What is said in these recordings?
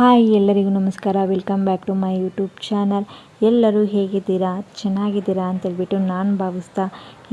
Hi ಎಲ್ಲರಿಗೂ ನಮಸ್ಕಾರ. Welcome back to my YouTube channel. ಎಲ್ಲರೂ ಹೇಗಿದ್ದೀರಾ, ಚೆನ್ನಾಗಿದ್ದೀರಾ ಅಂತೇಳ್ಬಿಟ್ಟು ನಾನು ಭಾವಿಸ್ತಾ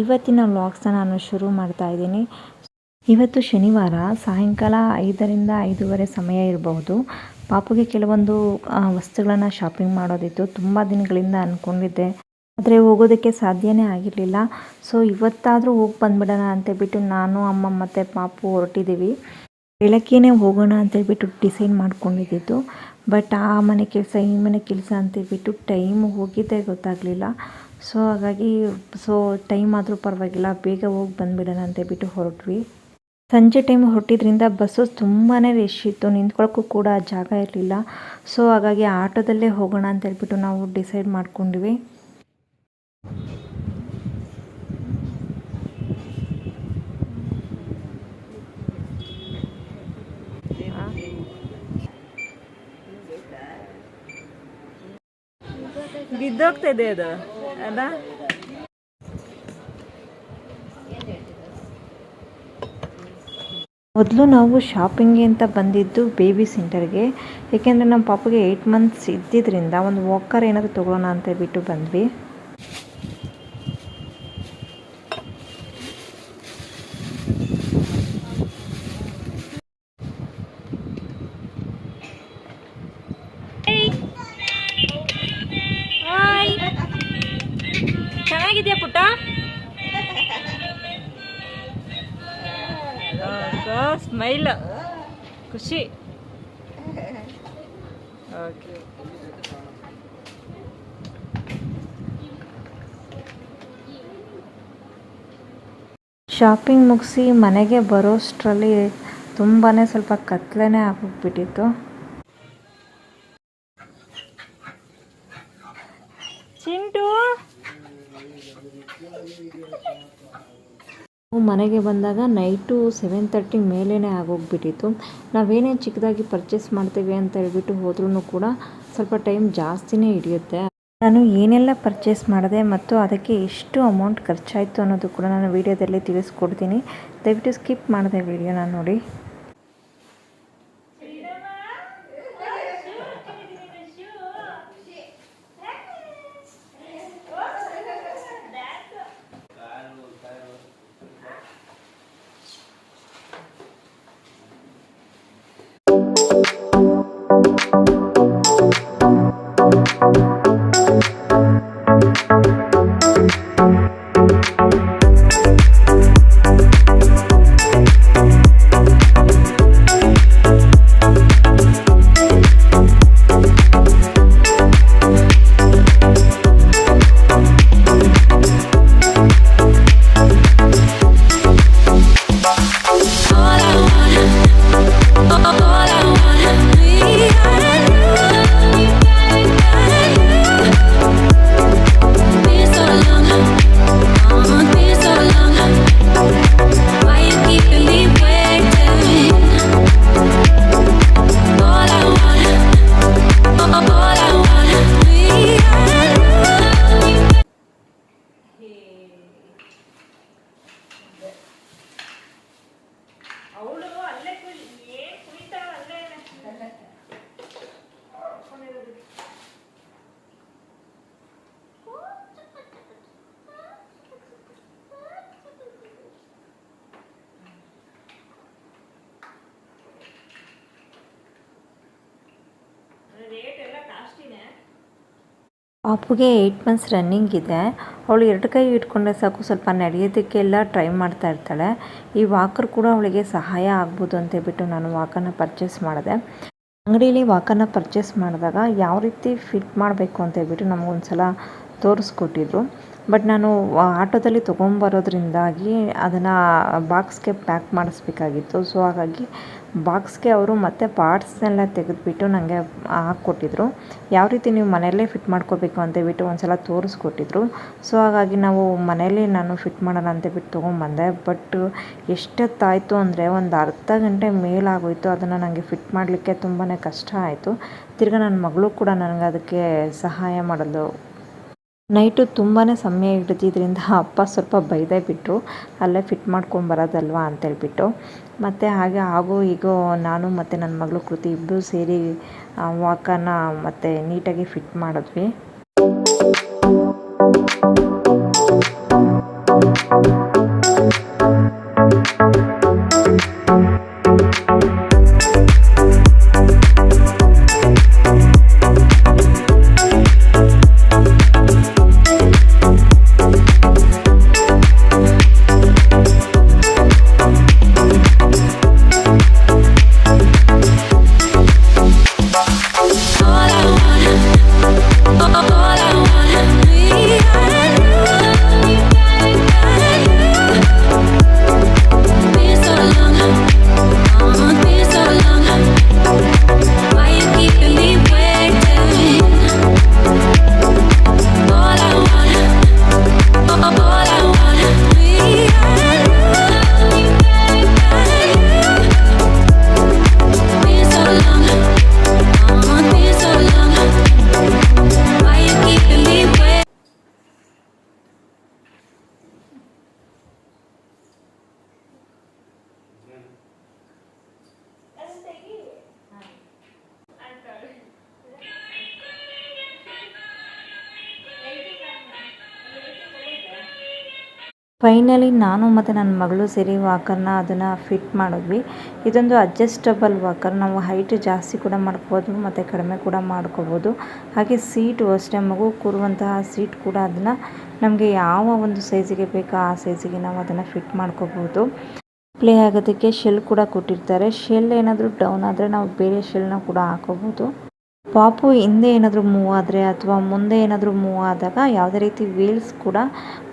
ಇವತ್ತಿನ ವ್ಲಾಗ್ಸ್ನ ನಾನು ಶುರು ಮಾಡ್ತಾ ಇದ್ದೀನಿ. ಇವತ್ತು ಶನಿವಾರ ಸಾಯಂಕಾಲ 5ರಿಂದ 5:30 ಸಮಯ ಇರಬಹುದು. ಪಾಪುಗೆ ಕೆಲವೊಂದು ವಸ್ತುಗಳನ್ನು ಶಾಪಿಂಗ್ ಮಾಡೋದಿತ್ತು. ತುಂಬ ದಿನಗಳಿಂದ ಅಂದ್ಕೊಂಡಿದ್ದೆ, ಆದರೆ ಹೋಗೋದಕ್ಕೆ ಸಾಧ್ಯನೇ ಆಗಿರಲಿಲ್ಲ. ಸೊ ಇವತ್ತಾದರೂ ಹೋಗಿ ಬಂದುಬಿಡೋಣ ಅಂತೇಳ್ಬಿಟ್ಟು ನಾನು, ಅಮ್ಮ ಮತ್ತು ಪಾಪು ಹೊರಟಿದ್ದೀವಿ. ಬೆಳಗ್ಗೆನೇ ಹೋಗೋಣ ಅಂತೇಳ್ಬಿಟ್ಟು ಡಿಸೈಡ್ ಮಾಡ್ಕೊಂಡಿದ್ದು, ಬಟ್ ಆ ಮನೆ ಕೆಲಸ ಈ ಮನೆ ಕೆಲಸ ಅಂತೇಳ್ಬಿಟ್ಟು ಟೈಮ್ ಹೋಗಿದ್ದೇ ಗೊತ್ತಾಗಲಿಲ್ಲ. ಸೊ ಹಾಗಾಗಿ ಟೈಮ್ ಆದರೂ ಪರವಾಗಿಲ್ಲ, ಬೇಗ ಹೋಗಿ ಬಂದುಬಿಡೋಣ ಅಂತೇಳ್ಬಿಟ್ಟು ಹೊರಟ್ವಿ. ಸಂಜೆ ಟೈಮ್ ಹೊರಟಿದ್ರಿಂದ ಬಸ್ಸು ತುಂಬಾ ರಶ್ ಇತ್ತು, ನಿಂತ್ಕೊಳ್ಳೋಕ್ಕೂ ಕೂಡ ಜಾಗ ಇರಲಿಲ್ಲ. ಸೊ ಹಾಗಾಗಿ ಆಟೋದಲ್ಲೇ ಹೋಗೋಣ ಅಂತೇಳ್ಬಿಟ್ಟು ನಾವು ಡಿಸೈಡ್ ಮಾಡ್ಕೊಂಡ್ವಿ. ಬಿದ್ದೋಗ್ತಾ ಇದೆ ಅದು ಅಲ್ಲ. ಮೊದಲು ನಾವು ಶಾಪಿಂಗ್ಗೆ ಅಂತ ಬಂದಿದ್ದು ಬೇಬಿ ಸೆಂಟರ್ಗೆ. ಏಕೆಂದರೆ ನಮ್ಮ ಪಾಪುಗೆ 8 ಮಂತ್ಸ್ ಇದ್ದಿದ್ದರಿಂದ ಒಂದು ವಾಕರ್ ಏನಾದರೂ ತೊಗೊಳ್ಳೋಣ ಅಂತ ಬಿಟ್ಟು ಬಂದ್ವಿ. ಚೆನ್ನಾಗಿದೆಯಾ ಪುಟ್ಟ? ಸ್ಮೈಲ್, ಖುಷಿ. ಓಕೆ, ಶಾಪಿಂಗ್ ಮುಗಿಸಿ ಮನೆಗೆ ಬರೋಷ್ಟರಲ್ಲಿ ತುಂಬಾ ಸ್ವಲ್ಪ ಕತ್ಲೆನೇ ಆಗೋಗ್ಬಿಟ್ಟಿತ್ತು. ಚಿಂಟು ಮನೆಗೆ ಬಂದಾಗ ನೈಟು 7:30 ಮೇಲೇ ಆಗೋಗ್ಬಿಟ್ಟಿತ್ತು. ನಾವೇನೇ ಚಿಕ್ಕದಾಗಿ ಪರ್ಚೇಸ್ ಮಾಡ್ತೀವಿ ಅಂತ ಹೇಳ್ಬಿಟ್ಟು ಹೋದ್ರೂ ಕೂಡ ಸ್ವಲ್ಪ ಟೈಮ್ ಜಾಸ್ತಿನೇ ಹಿಡಿಯುತ್ತೆ. ನಾನು ಏನೆಲ್ಲ ಪರ್ಚೇಸ್ ಮಾಡಿದೆ ಮತ್ತು ಅದಕ್ಕೆ ಎಷ್ಟು ಅಮೌಂಟ್ ಖರ್ಚಾಯಿತು ಅನ್ನೋದು ಕೂಡ ನಾನು ವಿಡಿಯೋದಲ್ಲಿ ತಿಳಿಸ್ಕೊಡ್ತೀನಿ. ದಯವಿಟ್ಟು ಸ್ಕಿಪ್ ಮಾಡಿದೆ ವಿಡಿಯೋನ ನೋಡಿ. ಪಾಪುಗೆ 8 ಮಂತ್ಸ್ ರನ್ನಿಂಗ್ ಇದೆ. ಅವಳು 2 ಕೈ ಇಟ್ಕೊಂಡ್ರೆ ಸಾಕು, ಸ್ವಲ್ಪ ನಡೆಯೋದಕ್ಕೆಲ್ಲ ಟ್ರೈ ಮಾಡ್ತಾ ಇರ್ತಾಳೆ. ಈ ವಾಕರ್ ಕೂಡ ಅವಳಿಗೆ ಸಹಾಯ ಆಗ್ಬೋದು ಅಂತೇಳ್ಬಿಟ್ಟು ನಾನು ವಾಕರ್ನ ಪರ್ಚೇಸ್ ಮಾಡಿದೆ. ಅಂಗಡಿಯಲ್ಲಿ ವಾಕರ್ನ ಪರ್ಚೇಸ್ ಮಾಡಿದಾಗ ಯಾವ ರೀತಿ ಫಿಟ್ ಮಾಡಬೇಕು ಅಂತೇಳ್ಬಿಟ್ಟು ನಮಗೊಂದು ಸಲ ತೋರಿಸ್ಕೊಟ್ಟಿದ್ರು. ಬಟ್ ನಾನು ಆಟೋದಲ್ಲಿ ತೊಗೊಂಬರೋದ್ರಿಂದಾಗಿ ಅದನ್ನು ಬಾಕ್ಸ್ಗೆ ಪ್ಯಾಕ್ ಮಾಡಿಸ್ಬೇಕಾಗಿತ್ತು. ಸೊ ಹಾಗಾಗಿ ಬಾಕ್ಸ್ಗೆ ಅವರು ಮತ್ತೆ ಪಾರ್ಟ್ಸ್ನೆಲ್ಲ ತೆಗೆದುಬಿಟ್ಟು ನನಗೆ ಹಾಕ್ಕೊಟ್ಟಿದ್ರು. ಯಾವ ರೀತಿ ನೀವು ಮನೆಯಲ್ಲೇ ಫಿಟ್ ಮಾಡ್ಕೋಬೇಕು ಅಂತೇಳ್ಬಿಟ್ಟು ಒಂದು ಸಲ ತೋರಿಸ್ಕೊಟ್ಟಿದ್ರು. ಸೊ ಹಾಗಾಗಿ ನಾವು ಮನೆಯಲ್ಲೇ ನಾನು ಫಿಟ್ ಮಾಡೋಣ ಅಂತೇಳ್ಬಿಟ್ಟು ತೊಗೊಂಬಂದೆ. ಬಟ್ ಎಷ್ಟೊತ್ತಾಯಿತು ಅಂದರೆ ಒಂದು ಅರ್ಧ ಗಂಟೆ ಮೇಲಾಗೋಯಿತು. ಅದನ್ನು ನನಗೆ ಫಿಟ್ ಮಾಡಲಿಕ್ಕೆ ತುಂಬಾ ಕಷ್ಟ ಆಯಿತು. ತಿರ್ಗಿ ನನ್ನ ಮಗಳು ಕೂಡ ನನಗೆ ಅದಕ್ಕೆ ಸಹಾಯ ಮಾಡಲು ನೈಟು ತುಂಬಾ ಸಮಯ ಹಿಡಿದಿದ್ದರಿಂದ ಅಪ್ಪ ಸ್ವಲ್ಪ ಬೈದೇ ಬಿಟ್ಟರು, ಅಲ್ಲೇ ಫಿಟ್ ಮಾಡ್ಕೊಂಬರೋದಲ್ವಾ ಅಂತೇಳ್ಬಿಟ್ಟು. ಮತ್ತು ಹಾಗೆ ಹಾಗೂ ಹೀಗೋ ನಾನು ಮತ್ತು ನನ್ನ ಮಗಳು ಕೃತಿ ಇಬ್ಬರು ಸೇರಿ ವಾಕನ್ನು ಮತ್ತು ನೀಟಾಗಿ ಫಿಟ್ ಮಾಡಿದ್ವಿ. ಫೈನಲಿ ನಾನು ಮತ್ತು ನನ್ನ ಮಗಳು ಸೇರಿ ವಾಕರ್ನ ಅದನ್ನು ಫಿಟ್ ಮಾಡಿದ್ವಿ. ಇದೊಂದು ಅಡ್ಜಸ್ಟಬಲ್ ವಾಕರ್, ನಾವು ಹೈಟ್ ಜಾಸ್ತಿ ಕೂಡ ಮಾಡ್ಕೋಬೋದು ಮತ್ತು ಕಡಿಮೆ ಕೂಡ ಮಾಡ್ಕೋಬೋದು. ಹಾಗೆ ಸೀಟು ಅಷ್ಟೇ, ಮಗು ಕೂರುವಂತಹ ಸೀಟ್ ಕೂಡ ಅದನ್ನು ನಮಗೆ ಯಾವ ಒಂದು ಸೈಜಿಗೆ ಬೇಕೋ ಆ ಸೈಜಿಗೆ ನಾವು ಅದನ್ನು ಫಿಟ್ ಮಾಡ್ಕೋಬೋದು. ಪ್ಲೇ ಆಗೋದಕ್ಕೆ ಶೆಲ್ ಕೂಡ ಕೊಟ್ಟಿರ್ತಾರೆ. ಶೆಲ್ ಏನಾದರೂ ಡೌನ್ ಆದರೆ ನಾವು ಬೇರೆ ಶೆಲ್ನ ಕೂಡ ಹಾಕೋಬೋದು. ಪಾಪು ಹಿಂದೆ ಏನಾದರೂ ಮೂವ್ ಆದರೆ ಅಥವಾ ಮುಂದೆ ಏನಾದರೂ ಮೂವ್ ಆದಾಗ ಯಾವುದೇ ರೀತಿ ವೀಲ್ಸ್ ಕೂಡ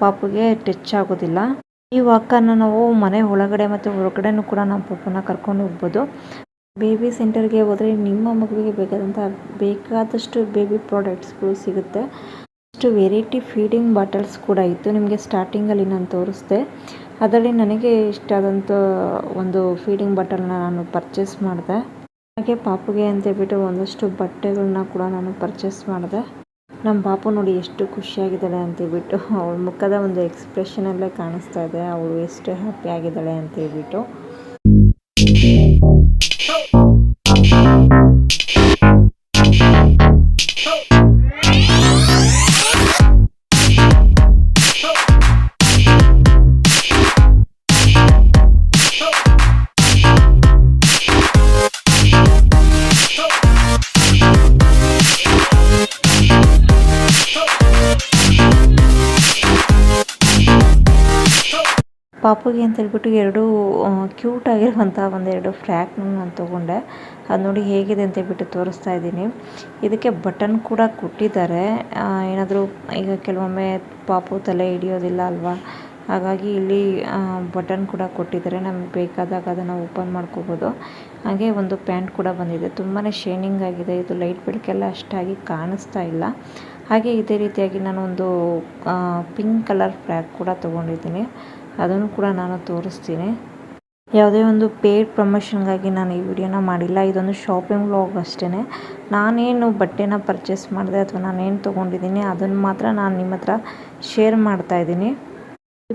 ಪಾಪುಗೆ ಟಚ್ ಆಗೋದಿಲ್ಲ. ಈ ವಾಕನ್ನು ನಾವು ಮನೆ ಒಳಗಡೆ ಮತ್ತು ಹೊರಗಡೆನೂ ಕೂಡ ನಾವು ಪಾಪುನ ಕರ್ಕೊಂಡು ಹೋಗ್ಬೋದು. ಬೇಬಿ ಸೆಂಟರ್ಗೆ ಹೋದರೆ ನಿಮ್ಮ ಮಗುವಿಗೆ ಬೇಕಾದಷ್ಟು ಬೇಬಿ ಪ್ರಾಡಕ್ಟ್ಸ್ಗಳು ಸಿಗುತ್ತೆ. ಅಷ್ಟು ವೆರೈಟಿ ಫೀಡಿಂಗ್ ಬಾಟಲ್ಸ್ ಕೂಡ ಇತ್ತು. ನಿಮಗೆ ಸ್ಟಾರ್ಟಿಂಗಲ್ಲಿ ನಾನು ತೋರಿಸ್ದೆ. ಅದರಲ್ಲಿ ನನಗೆ ಇಷ್ಟ ಆದಂಥ ಒಂದು ಫೀಡಿಂಗ್ ಬಾಟಲ್ನ ನಾನು ಪರ್ಚೇಸ್ ಮಾಡಿದೆ. ಹಾಗೆ ಪಾಪುಗೆ ಅಂತೇಳ್ಬಿಟ್ಟು ಒಂದಷ್ಟು ಬಟ್ಟೆಗಳನ್ನ ಕೂಡ ನಾನು ಪರ್ಚೇಸ್ ಮಾಡಿದೆ. ನಮ್ಮ ಪಾಪು ನೋಡಿ ಎಷ್ಟು ಖುಷಿಯಾಗಿದ್ದಾಳೆ ಅಂತೇಳ್ಬಿಟ್ಟು, ಅವಳ ಮುಖದ ಒಂದು ಎಕ್ಸ್ಪ್ರೆಷನಲ್ಲೇ ಕಾಣಿಸ್ತಾ ಇದೆ ಅವಳು ಎಷ್ಟು ಹ್ಯಾಪಿ ಆಗಿದ್ದಾಳೆ ಅಂತೇಳ್ಬಿಟ್ಟು. ಪಾಪುಗೆ ಅಂತೇಳ್ಬಿಟ್ಟು ಎರಡು ಕ್ಯೂಟ್ ಆಗಿರುವಂಥ ಒಂದೆರಡು ಫ್ರ್ಯಾಕ್ನ ನಾನು ತೊಗೊಂಡೆ. ಅದು ನೋಡಿ ಹೇಗಿದೆ ಅಂತೇಳ್ಬಿಟ್ಟು ತೋರಿಸ್ತಾ ಇದ್ದೀನಿ. ಇದಕ್ಕೆ ಬಟನ್ ಕೂಡ ಕೊಟ್ಟಿದ್ದಾರೆ. ಏನಾದರೂ ಈಗ ಕೆಲವೊಮ್ಮೆ ಪಾಪು ತಲೆ ಹಿಡಿಯೋದಿಲ್ಲ ಅಲ್ವಾ, ಹಾಗಾಗಿ ಇಲ್ಲಿ ಬಟನ್ ಕೂಡ ಕೊಟ್ಟಿದ್ದಾರೆ. ನಮಗೆ ಬೇಕಾದಾಗ ಅದನ್ನು ಓಪನ್ ಮಾಡ್ಕೋಬೋದು. ಹಾಗೆ ಒಂದು ಪ್ಯಾಂಟ್ ಕೂಡ ಬಂದಿದೆ. ತುಂಬಾ ಶೈನಿಂಗ್ ಆಗಿದೆ. ಇದು ಲೈಟ್ ಬೆಳಕೆಲ್ಲ ಅಷ್ಟಾಗಿ ಕಾಣಿಸ್ತಾ ಇಲ್ಲ. ಹಾಗೆ ಇದೇ ರೀತಿಯಾಗಿ ನಾನು ಒಂದು ಪಿಂಕ್ ಕಲರ್ ಫ್ರ್ಯಾಕ್ ಕೂಡ ತೊಗೊಂಡಿದ್ದೀನಿ. ಅದನ್ನು ಕೂಡ ನಾನು ತೋರಿಸ್ತೀನಿ. ಯಾವುದೇ ಒಂದು ಪೇಯ್ಡ್ ಪ್ರಮೋಷನ್ಗಾಗಿ ನಾನು ಈ ವಿಡಿಯೋನ ಮಾಡಿಲ್ಲ. ಇದೊಂದು ಶಾಪಿಂಗ್ ವ್ಲಾಗ್ ಅಷ್ಟೇ. ನಾನೇನು ಬಟ್ಟೆನ ಪರ್ಚೇಸ್ ಮಾಡಿದೆ ಅಥವಾ ನಾನೇನು ತೊಗೊಂಡಿದ್ದೀನಿ ಅದನ್ನು ಮಾತ್ರ ನಾನು ನಿಮ್ಮ ಹತ್ರ ಶೇರ್ ಮಾಡ್ತಾಯಿದ್ದೀನಿ.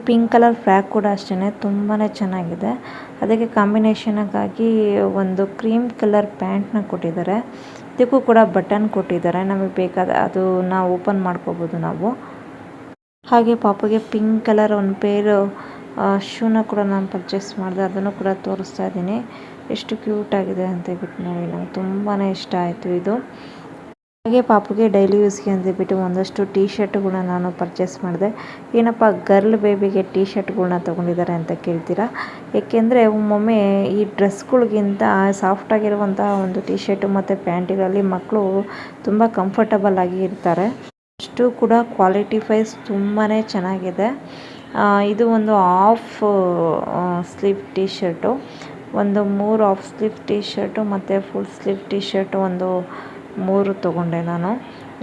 ಪಿಂಕ್ ಕಲರ್ ಫ್ರ್ಯಾಕ್ ಕೂಡ ಅಷ್ಟೇ ತುಂಬಾ ಚೆನ್ನಾಗಿದೆ. ಅದಕ್ಕೆ ಕಾಂಬಿನೇಷನ್ಗಾಗಿ ಒಂದು ಕ್ರೀಮ್ ಕಲರ್ ಪ್ಯಾಂಟ್ನ ಕೊಟ್ಟಿದ್ದಾರೆ. ಇದಕ್ಕೂ ಕೂಡ ಬಟನ್ ಕೊಟ್ಟಿದ್ದಾರೆ. ನಮಗೆ ಬೇಕಾದ ಅದು ನಾವು ಓಪನ್ ಮಾಡ್ಕೋಬೋದು ನಾವು. ಹಾಗೆ ಪಾಪುಗೆ ಪಿಂಕ್ ಕಲರ್ ಒಂದು ಪೇರು ಶೂನ ಕೂಡ ನಾನು ಪರ್ಚೇಸ್ ಮಾಡಿದೆ. ಅದನ್ನು ಕೂಡ ತೋರಿಸ್ತಾ ಇದ್ದೀನಿ. ಎಷ್ಟು ಕ್ಯೂಟ್ ಆಗಿದೆ ಅಂತೇಳ್ಬಿಟ್ಟು ನೋಡಿ, ನಂಗೆ ತುಂಬಾ ಇಷ್ಟ ಆಯಿತು ಇದು. ಹಾಗೆ ಪಾಪುಗೆ ಡೈಲಿ ಯೂಸ್ಗೆ ಅಂತೇಳ್ಬಿಟ್ಟು ಒಂದಷ್ಟು ಟೀ ಶರ್ಟ್ಗಳನ್ನ ನಾನು ಪರ್ಚೇಸ್ ಮಾಡಿದೆ. ಏನಪ್ಪ ಗರ್ಲ್ ಬೇಬಿಗೆ ಟೀ ಶರ್ಟ್ಗಳನ್ನ ತೊಗೊಂಡಿದ್ದಾರೆ ಅಂತ ಕೇಳ್ತೀರಾ? ಏಕೆಂದರೆ ಒಮ್ಮೊಮ್ಮೆ ಈ ಡ್ರೆಸ್ಗಳಿಗಿಂತ ಸಾಫ್ಟಾಗಿರುವಂಥ ಒಂದು ಟೀ ಶರ್ಟು ಮತ್ತು ಪ್ಯಾಂಟಿಗಳಲ್ಲಿ ಮಕ್ಕಳು ತುಂಬ ಕಂಫರ್ಟಬಲ್ ಆಗಿ ಇರ್ತಾರೆ. ಅಷ್ಟು ಕೂಡ ಕ್ವಾಲಿಟಿ ವೈಸ್ ತುಂಬಾ ಚೆನ್ನಾಗಿದೆ. ಇದು ಒಂದು ಹಾಫ್ ಸ್ಲೀವ್ ಟೀ ಶರ್ಟು, ಒಂದು 3 ಹಾಫ್ ಸ್ಲೀವ್ ಟೀ ಶರ್ಟು ಮತ್ತು ಫುಲ್ ಸ್ಲೀವ್ ಟೀ ಶರ್ಟು ಒಂದು 3 ತೊಗೊಂಡೆ ನಾನು.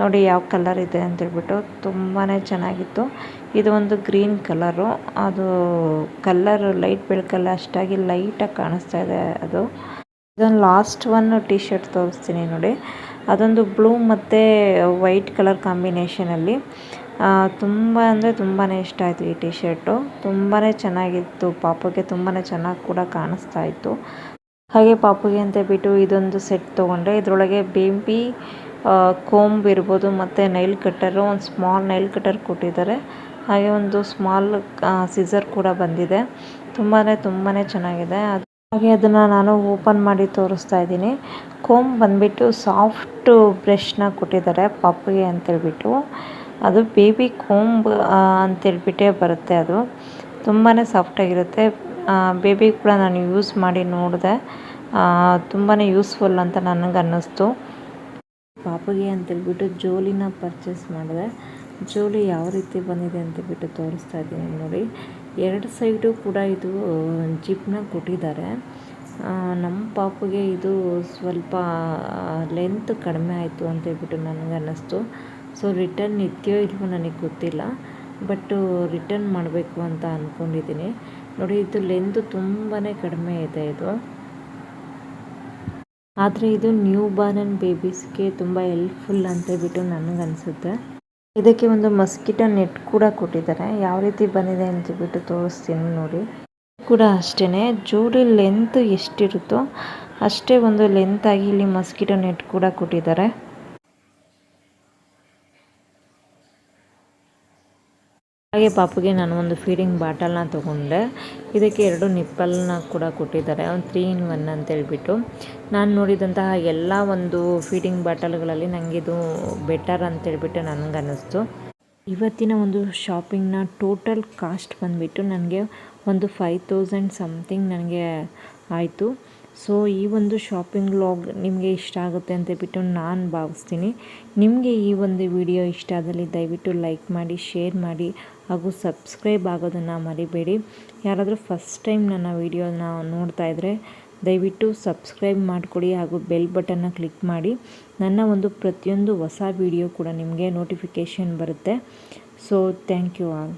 ನೋಡಿ ಯಾವ ಕಲರ್ ಇದೆ ಅಂತೇಳ್ಬಿಟ್ಟು ತುಂಬಾ ಚೆನ್ನಾಗಿತ್ತು. ಇದು ಒಂದು ಗ್ರೀನ್ ಕಲರು. ಅದು ಕಲರ್ ಲೈಟ್ ಬೆಳಕಲ್ಲ ಅಷ್ಟಾಗಿ ಲೈಟಾಗಿ ಕಾಣಿಸ್ತಾ ಇದೆ. ಅದು ಇದೊಂದು ಲಾಸ್ಟ್ ಒನ್ ಟೀ ಶರ್ಟ್ ತೋರಿಸ್ತೀನಿ ನೋಡಿ. ಅದೊಂದು ಬ್ಲೂ ಮತ್ತು ವೈಟ್ ಕಲರ್ ಕಾಂಬಿನೇಷನಲ್ಲಿ. ತುಂಬ ಅಂದರೆ ತುಂಬಾ ಇಷ್ಟ ಆಯಿತು ಈ ಟಿ ಶರ್ಟು. ತುಂಬಾ ಚೆನ್ನಾಗಿತ್ತು, ಪಾಪುಗೆ ತುಂಬಾ ಚೆನ್ನಾಗಿ ಕೂಡ ಕಾಣಿಸ್ತಾ ಇತ್ತು. ಹಾಗೆ ಪಾಪುಗೆ ಅಂತ ಬಿಟ್ಟು ಇದೊಂದು ಸೆಟ್ ತೊಗೊಂಡೆ. ಇದರೊಳಗೆ ಬೇಬಿ ಕೋಂಬ್ ಇರ್ಬೋದು ಮತ್ತು ನೈಲ್ ಕಟ್ಟರು, ಒಂದು ಸ್ಮಾಲ್ ನೈಲ್ ಕಟ್ಟರ್ ಕೊಟ್ಟಿದ್ದಾರೆ. ಹಾಗೆ ಒಂದು ಸ್ಮಾಲ್ ಸಿಸರ್ ಕೂಡ ಬಂದಿದೆ. ತುಂಬಾ ಚೆನ್ನಾಗಿದೆ. ಹಾಗೆ ಅದನ್ನು ನಾನು ಓಪನ್ ಮಾಡಿ ತೋರಿಸ್ತಾ ಇದ್ದೀನಿ. ಕೋಂಬ್ ಬಂದುಬಿಟ್ಟು ಸಾಫ್ಟ್ ಬ್ರಷ್ನ ಕೊಟ್ಟಿದ್ದಾರೆ ಪಾಪುಗೆ ಅಂತೇಳ್ಬಿಟ್ಟು. ಅದು ಬೇಬಿ ಕೋಂಬ್ ಅಂತೇಳ್ಬಿಟ್ಟೇ ಬರುತ್ತೆ. ಅದು ತುಂಬಾ ಸಾಫ್ಟಾಗಿರುತ್ತೆ. ಬೇಬಿ ಕೂಡ ನಾನು ಯೂಸ್ ಮಾಡಿ ನೋಡಿದೆ, ತುಂಬಾ ಯೂಸ್ಫುಲ್ ಅಂತ ನನಗೆ ಅನ್ನಿಸ್ತು. ಪಾಪುಗೆ ಅಂತೇಳ್ಬಿಟ್ಟು ಜೋಲಿನ ಪರ್ಚೇಸ್ ಮಾಡಿದೆ. ಜೋಲಿ ಯಾವ ರೀತಿ ಬಂದಿದೆ ಅಂತೇಳ್ಬಿಟ್ಟು ತೋರಿಸ್ತಾ ಇದ್ದೀನಿ ನೋಡಿ. 2 ಸೈಡು ಕೂಡ ಇದು ಜಿಪ್ನ ಕೊಟ್ಟಿದ್ದಾರೆ. ನಮ್ಮ ಪಾಪುಗೆ ಇದು ಸ್ವಲ್ಪ ಲೆಂತ್ ಕಡಿಮೆ ಆಯಿತು ಅಂತೇಳ್ಬಿಟ್ಟು ನನಗೆ ಅನ್ನಿಸ್ತು. ಸೊ ರಿಟರ್ನ್ ಇದೆಯೋ ಇಲ್ವೋ ನನಗೆ ಗೊತ್ತಿಲ್ಲ, ಬಟ್ ರಿಟರ್ನ್ ಮಾಡಬೇಕು ಅಂತ ಅಂದ್ಕೊಂಡಿದ್ದೀನಿ. ನೋಡಿ, ಇದು ಲೆಂತ್ ತುಂಬಾ ಕಡಿಮೆ ಇದೆ ಇದು. ಆದರೆ ಇದು ನ್ಯೂ ಬಾರ್ನ್ ಬೇಬೀಸ್ಗೆ ತುಂಬ ಹೆಲ್ಪ್ಫುಲ್ ಅಂತೇಳ್ಬಿಟ್ಟು ನನಗನ್ಸುತ್ತೆ. ಇದಕ್ಕೆ ಒಂದು ಮಸ್ಕಿಟೋ ನೆಟ್ ಕೂಡ ಕೊಟ್ಟಿದ್ದಾರೆ. ಯಾವ ರೀತಿ ಬಂದಿದೆ ಅಂತೇಳ್ಬಿಟ್ಟು ತೋರಿಸ್ತೀನಿ ನೋಡಿ. ಕೂಡ ಅಷ್ಟೇ, ಜೋಡಿ ಲೆಂತ್ ಎಷ್ಟಿರುತ್ತೋ ಅಷ್ಟೇ ಒಂದು ಲೆಂತಾಗಿ ಇಲ್ಲಿ ಮಸ್ಕಿಟೋ ನೆಟ್ ಕೂಡ ಕೊಟ್ಟಿದ್ದಾರೆ. ಹಾಗೆ ಪಾಪುಗೆ ನಾನು ಒಂದು ಫೀಡಿಂಗ್ ಬಾಟಲ್ನ ತೊಗೊಂಡೆ. ಇದಕ್ಕೆ 2 ನಿಪ್ಪಲ್ನ ಕೂಡ ಕೊಟ್ಟಿದ್ದಾರೆ, ಒಂದು 3 in 1 ಅಂತೇಳ್ಬಿಟ್ಟು. ನಾನು ನೋಡಿದಂತಹ ಎಲ್ಲ ಒಂದು ಫೀಡಿಂಗ್ ಬಾಟಲ್ಗಳಲ್ಲಿ ನನಗಿದು ಬೆಟರ್ ಅಂತೇಳ್ಬಿಟ್ಟು ನನಗನ್ನಿಸ್ತು. ಇವತ್ತಿನ ಒಂದು ಶಾಪಿಂಗ್ನ ಟೋಟಲ್ ಕಾಸ್ಟ್ ಬಂದುಬಿಟ್ಟು ನನಗೆ ಒಂದು 5000 ಸಮಥಿಂಗ್ ನನಗೆ ಆಯಿತು. ಸೊ ಈ ಒಂದು ಶಾಪಿಂಗ್ ವ್ಲಾಗ್ ನಿಮಗೆ ಇಷ್ಟ ಆಗುತ್ತೆ ಅಂತೇಳ್ಬಿಟ್ಟು ನಾನು ಭಾವಿಸ್ತೀನಿ. ನಿಮಗೆ ಈ ಒಂದು ವಿಡಿಯೋ ಇಷ್ಟ ಆದಲ್ಲಿ ದಯವಿಟ್ಟು ಲೈಕ್ ಮಾಡಿ, ಶೇರ್ ಮಾಡಿ ಹಾಗೂ ಸಬ್ಸ್ಕ್ರೈಬ್ ಆಗೋದನ್ನು ಮರಿಬೇಡಿ. ಯಾರಾದರೂ ಫಸ್ಟ್ ಟೈಮ್ ನನ್ನ ವಿಡಿಯೋನ ನೋಡ್ತಾ ಇದ್ದರೆ ದಯವಿಟ್ಟು ಸಬ್ಸ್ಕ್ರೈಬ್ ಮಾಡಿಕೊಡಿ ಹಾಗೂ ಬೆಲ್ ಬಟನ್ನ ಕ್ಲಿಕ್ ಮಾಡಿ. ನನ್ನ ಒಂದು ಪ್ರತಿಯೊಂದು ಹೊಸ ವಿಡಿಯೋ ಕೂಡ ನಿಮಗೆ ನೋಟಿಫಿಕೇಷನ್ ಬರುತ್ತೆ. So thank you all.